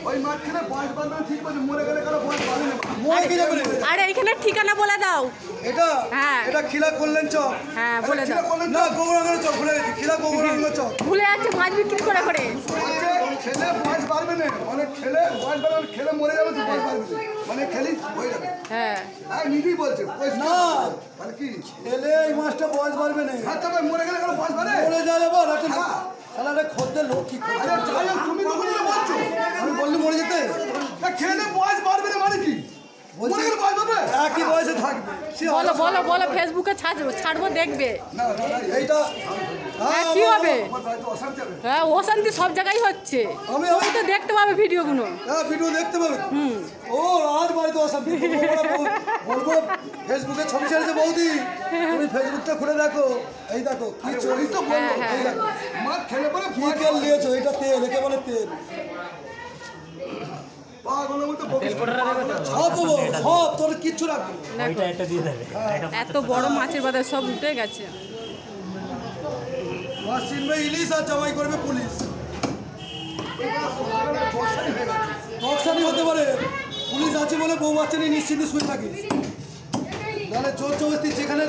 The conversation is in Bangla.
ওই মাঝখানে বয়স বাড়বে ঠিক আছে, মরে গেলে কারো বয়স বাড়বে না। মরে কি যাবে? আরে এখানে ঠিকানা বলে দাও। এটা হ্যাঁ এটা খিলা করলেন চক। হ্যাঁ বলে দাও। না গৌরাঙ্গের চক ভুলে গেছি, খিলা গৌরাঙ্গের চক। ভুলে যাচ্ছে মাছ বিক্রি করে করে। ছেলে বয়স বাড়বে না, অনেক ছেলে বয়স বাড়বে, খেলে মরে যাবে তো বয়স বাড়বে না, মানে খেলি হয়ে যাবে। হ্যাঁ নিজেই বলছে না মানে কি ছেলে এই মাছটা বয়স বাড়বে না, হ্যাঁ তবে মরে গেলে কারো বয়স বাড়ে? মরে যাবে বল একটা শালারে খদ্দের লোক কি করে? আরে যাই হোক, তুমি তো বলছো আমি বললি মরে যেতে, তা খেলে বয়স বাড়বে না মানে কি? মরে গেলে বয়স বাড়বে? একই বয়সে থাকবে। বলো বলো বলো, ফেসবুকে ছাড়বো দেখবে। না এইটা হ্যাঁ কি হবে? আমার বাড়িতে অশান্তি হবে। হ্যাঁ অশান্তি সব জায়গায় হচ্ছে, আমি তুমি তো দেখতে পাবে ভিডিওগুলো। হ্যাঁ ভিডিও দেখতে পাবে। ও আজ বাড়িতে অশান্তি বলবো, ফেসবুকে ছবি ছেড়েছে বৌদি, তুমি ফেসবুকটা খুলে দেখো, এই দেখো কি ওই তো বলবো, হ্যাঁ, এই দেখো, মাছ খেলে পরে কি তেল নিয়েছো, এটা তেল, একে বলে তেল। পাগলের মতো বকে সব দেবো, সব তোর কিচ্ছু রাখবো। এত বড় মাছের বাজার সব উঠে গেছে। মাছ চিনবে ইলিশ আর জবাই করবে পুলিশ। টকসানি হতে পারে, পুলিশ আছে বলে বউ বাচ্চা নিয়ে নিশ্চিন্তে শুয়ে থাকিস, নাহলে জোর জবরদস্তি যেখানে